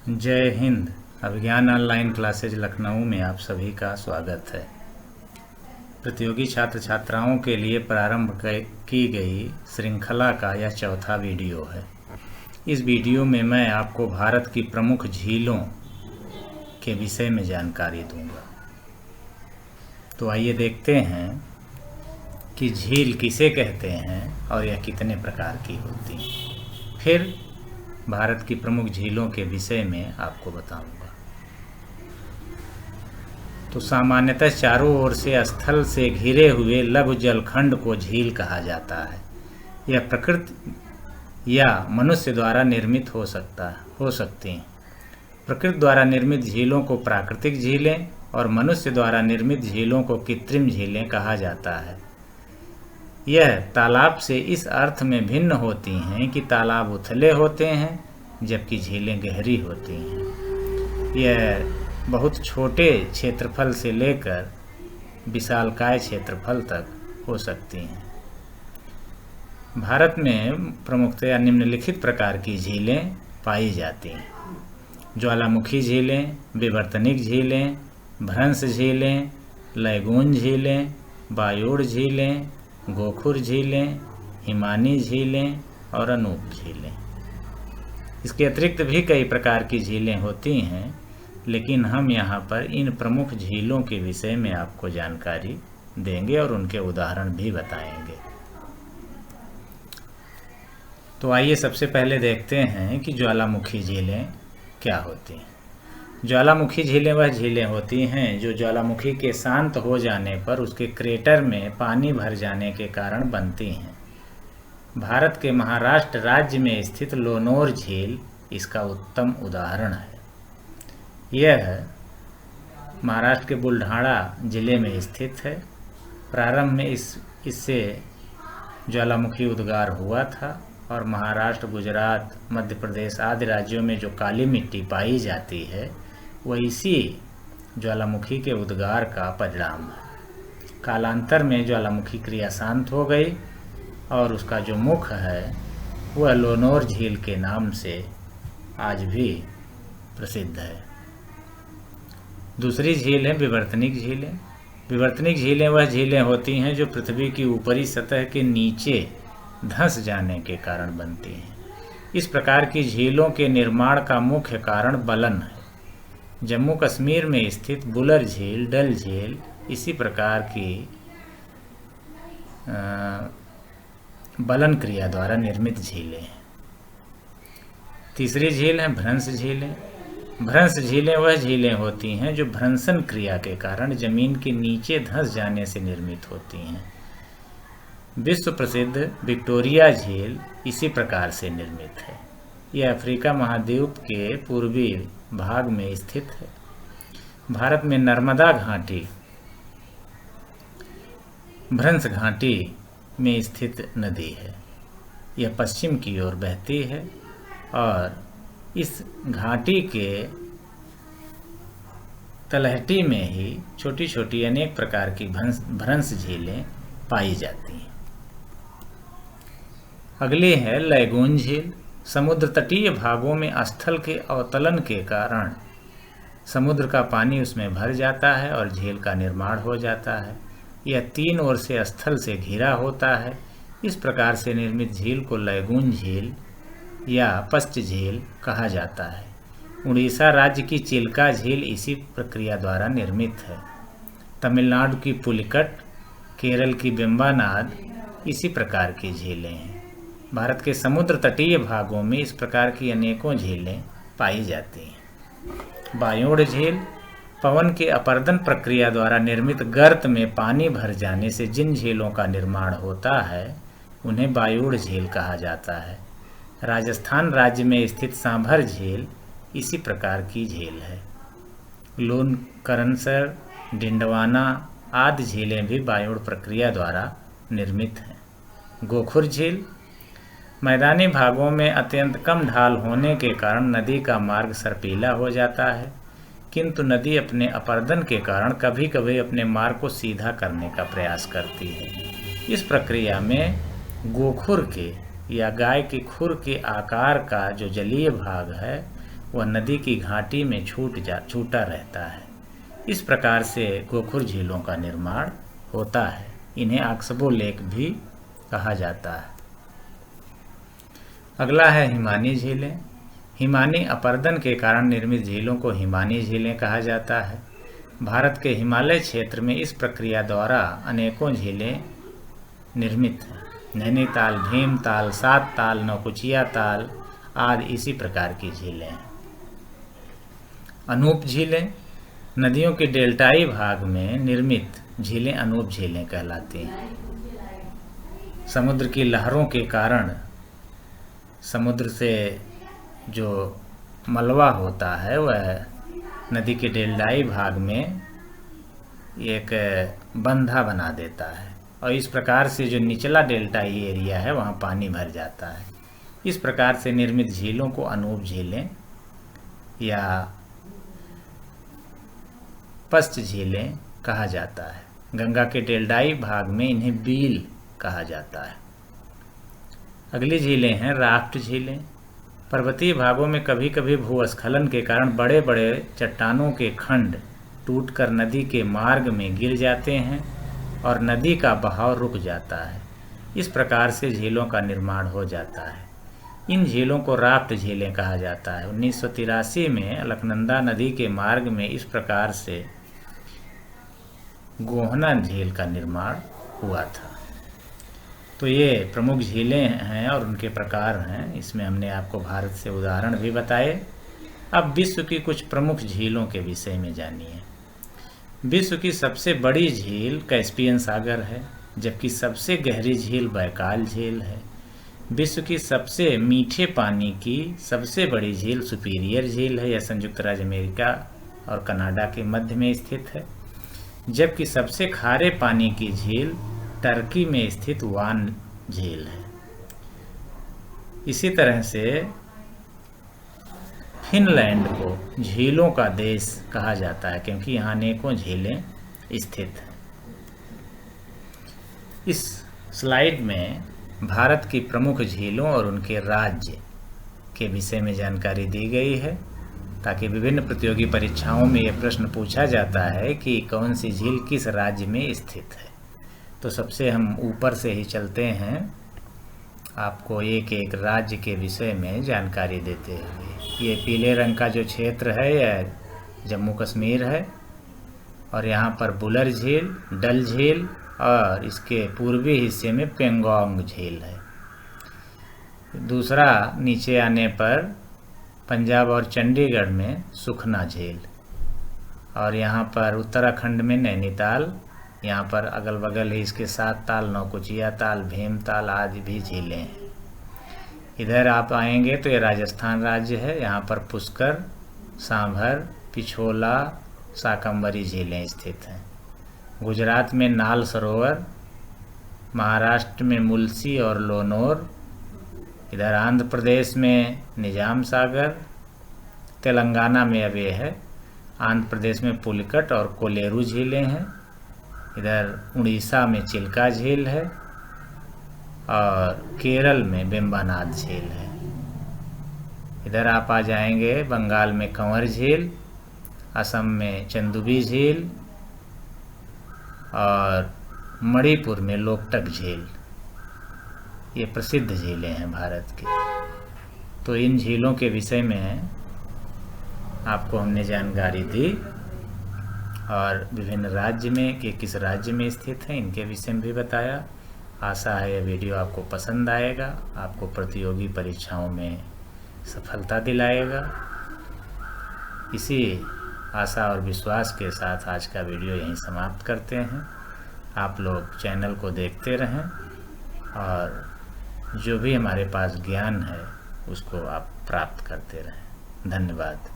जय हिंद। अभिज्ञान online classes Lucknow में आप सभी का स्वागत है। प्रतियोगी छात्र छात्राओं के लिए प्रारंभ की गई श्रृंखला का यह चौथा वीडियो है। इस वीडियो में मैं आपको भारत की प्रमुख झीलों के विषय में जानकारी दूंगा। तो आइए देखते हैं कि झील किसे कहते हैं और यह कितने प्रकार की होती हैं। फिर भारत की प्रमुख झीलों के विषय में आपको बताऊंगा। तो सामान्यतः चारों ओर से स्थल से घिरे हुए लघु जलखंड को झील कहा जाता है। यह प्रकृति या मनुष्य द्वारा निर्मित हो सकती हैं। प्रकृति द्वारा निर्मित झीलों को प्राकृतिक झीलें और मनुष्य द्वारा निर्मित झीलों को कृत्रिम झीलें कहा जाता है। यह तालाब से इस अर्थ में भिन्न होती हैं कि तालाब उथले होते हैं जबकि झीलें गहरी होती हैं। यह बहुत छोटे क्षेत्रफल से लेकर विशालकाय क्षेत्रफल तक हो सकती हैं। भारत में प्रमुखतया निम्नलिखित प्रकार की झीलें पाई जाती हैं: ज्वालामुखी झीलें, विवर्तनिक झीलें, भ्रंश झीलें, लैगून झीलें, बायोड़ झीलें, गोखुर झीलें, हिमानी झीलें और अनूप झीलें। इसके अतिरिक्त भी कई प्रकार की झीलें होती हैं, लेकिन हम यहाँ पर इन प्रमुख झीलों के विषय में आपको जानकारी देंगे और उनके उदाहरण भी बताएंगे। तो आइए सबसे पहले देखते हैं कि ज्वालामुखी झीलें क्या होती हैं। ज्वालामुखी झीलें वह झीलें होती हैं जो ज्वालामुखी के शांत हो जाने पर उसके क्रेटर में पानी भर जाने के कारण बनती हैं। भारत के महाराष्ट्र राज्य में स्थित लोनोर झील इसका उत्तम उदाहरण है। यह महाराष्ट्र के बुल्ढाणा जिले में स्थित है। प्रारंभ में इससे ज्वालामुखी उद्गार हुआ था और महाराष्ट्र, गुजरात, मध्य प्रदेश आदि राज्यों में जो काली मिट्टी पाई जाती है वह इसी ज्वालामुखी के उद्गार का परिणाम है। कालांतर में ज्वालामुखी क्रिया शांत हो गई और उसका जो मुख है वह लोनोर झील के नाम से आज भी प्रसिद्ध है। दूसरी झील है विवर्तनिक झीलें। विवर्तनिक झीलें वह झीलें होती हैं जो पृथ्वी की ऊपरी सतह के नीचे धंस जाने के कारण बनती हैं। इस प्रकार की झीलों के निर्माण का मुख्य कारण बलन है। जम्मू कश्मीर में स्थित बुलर झील, डल झील इसी प्रकार की बलन क्रिया द्वारा निर्मित झीलें हैं। तीसरी झील है भ्रंश झीलें। भ्रंश झीलें वह झीलें होती हैं जो भ्रंशन क्रिया के कारण जमीन के नीचे धंस जाने से निर्मित होती हैं। विश्व प्रसिद्ध विक्टोरिया झील इसी प्रकार से निर्मित है। यह अफ्रीका महाद्वीप के पूर्वी भाग में स्थित है। भारत में नर्मदा घाटी भ्रंश घाटी में स्थित नदी है। यह पश्चिम की ओर बहती है और इस घाटी के तलहटी में ही छोटी छोटी अनेक प्रकार की भ्रंश झीलें पाई जाती हैं। अगली है लैगून झील। समुद्र तटीय भागों में स्थल के अवतलन के कारण समुद्र का पानी उसमें भर जाता है और झील का निर्माण हो जाता है। यह तीन ओर से स्थल से घिरा होता है। इस प्रकार से निर्मित झील को लैगून झील या पश्च झील कहा जाता है। उड़ीसा राज्य की चिल्का झील इसी प्रक्रिया द्वारा निर्मित है। तमिलनाडु की पुलिकट, केरल की वेम्बनाड इसी प्रकार की झीलें हैं। भारत के समुद्र तटीय भागों में इस प्रकार की अनेकों झीलें पाई जाती हैं। बायोड़ झील पवन के अपर्दन प्रक्रिया द्वारा निर्मित गर्त में पानी भर जाने से जिन झीलों का निर्माण होता है उन्हें बायोड़ झील कहा जाता है। राजस्थान राज्य में स्थित सांभर झील इसी प्रकार की झील है। लून, करनसर, डिंडवाना आदि झीलें भी बायोड़ प्रक्रिया द्वारा निर्मित हैं। गोखुर झील मैदानी भागों में अत्यंत कम ढाल होने के कारण नदी का मार्ग सर्पीला हो जाता है, किंतु नदी अपने अपर्दन के कारण कभी कभी अपने मार्ग को सीधा करने का प्रयास करती है। इस प्रक्रिया में गोखुर के या गाय के खुर के आकार का जो जलीय भाग है वह नदी की घाटी में छूटा रहता है। इस प्रकार से गोखुर झीलों का निर्माण होता है। इन्हें आक्सबो लेक भी कहा जाता है। अगला है हिमानी झीलें। हिमानी अपर्दन के कारण निर्मित झीलों को हिमानी झीलें कहा जाता है। भारत के हिमालय क्षेत्र में इस प्रक्रिया द्वारा अनेकों झीलें निर्मित हैं। नैनीताल, भीमताल, सात ताल, नौकुचिया ताल आदि इसी प्रकार की झीलें हैं। अनूप झीलें। नदियों के डेल्टाई भाग में निर्मित झीलें अनूप झीलें कहलाती हैं। समुद्र की लहरों के कारण समुद्र से जो मलबा होता है वह नदी के डेल्टाई भाग में एक बंधा बना देता है और इस प्रकार से जो निचला डेल्टाई एरिया है वहाँ पानी भर जाता है। इस प्रकार से निर्मित झीलों को अनूप झीलें या पश्च झीलें कहा जाता है। गंगा के डेल्टाई भाग में इन्हें बील कहा जाता है। अगली झीलें हैं राफ्ट झीलें। पर्वतीय भागों में कभी कभी भूस्खलन के कारण बड़े बड़े चट्टानों के खंड टूटकर नदी के मार्ग में गिर जाते हैं और नदी का बहाव रुक जाता है। इस प्रकार से झीलों का निर्माण हो जाता है। इन झीलों को राफ्ट झीलें कहा जाता है। 1983 में अलकनंदा नदी के मार्ग में इस प्रकार से गोहना झील का निर्माण हुआ था। तो ये प्रमुख झीलें हैं और उनके प्रकार हैं। इसमें हमने आपको भारत से उदाहरण भी बताए। अब विश्व की कुछ प्रमुख झीलों के विषय में जानिए। विश्व की सबसे बड़ी झील कैस्पियन सागर है, जबकि सबसे गहरी झील बैकाल झील है। विश्व की सबसे मीठे पानी की सबसे बड़ी झील सुपीरियर झील है। यह संयुक्त राज्य अमेरिका और कनाडा के मध्य में स्थित है। जबकि सबसे खारे पानी की झील टर्की में स्थित वान झील है। इसी तरह से फिनलैंड को झीलों का देश कहा जाता है क्योंकि यहाँ अनेकों झीलें स्थित हैं। इस स्लाइड में भारत की प्रमुख झीलों और उनके राज्य के विषय में जानकारी दी गई है ताकि विभिन्न प्रतियोगी परीक्षाओं में यह प्रश्न पूछा जाता है कि कौन सी झील किस राज्य में स्थित है। तो सबसे हम ऊपर से ही चलते हैं, आपको एक एक राज्य के विषय में जानकारी देते हुए। ये पीले रंग का जो क्षेत्र है यह जम्मू कश्मीर है और यहाँ पर बुलर झील, डल झील और इसके पूर्वी हिस्से में पेंगोंग झील है। दूसरा नीचे आने पर पंजाब और चंडीगढ़ में सुखना झील और यहाँ पर उत्तराखंड में नैनीताल। यहाँ पर अगल बगल ही इसके सात ताल, नौकुचिया ताल, भीमताल आदि भी झीलें हैं। इधर आप आएंगे तो ये राजस्थान राज्य है। यहाँ पर पुष्कर, सांभर, पिछोला, शाकंभरी झीलें स्थित हैं। गुजरात में नाल सरोवर, महाराष्ट्र में मुलसी और लोनोर, इधर आंध्र प्रदेश में निजाम सागर, तेलंगाना में अब ये है। आंध्र प्रदेश में पुलिकट और कोलेरू झीलें हैं। इधर उड़ीसा में चिल्का झील है और केरल में बेम्बानाथ झील है। इधर आप आ जाएंगे बंगाल में कंवर झील, असम में चंदुबी झील और मणिपुर में लोकटक झील। ये प्रसिद्ध झीलें हैं भारत की। तो इन झीलों के विषय में आपको हमने जानकारी दी और विभिन्न राज्य में कि किस राज्य में स्थित है इनके विषय में भी बताया। आशा है यह वीडियो आपको पसंद आएगा, आपको प्रतियोगी परीक्षाओं में सफलता दिलाएगा। इसी आशा और विश्वास के साथ आज का वीडियो यहीं समाप्त करते हैं। आप लोग चैनल को देखते रहें और जो भी हमारे पास ज्ञान है उसको आप प्राप्त करते रहें। धन्यवाद।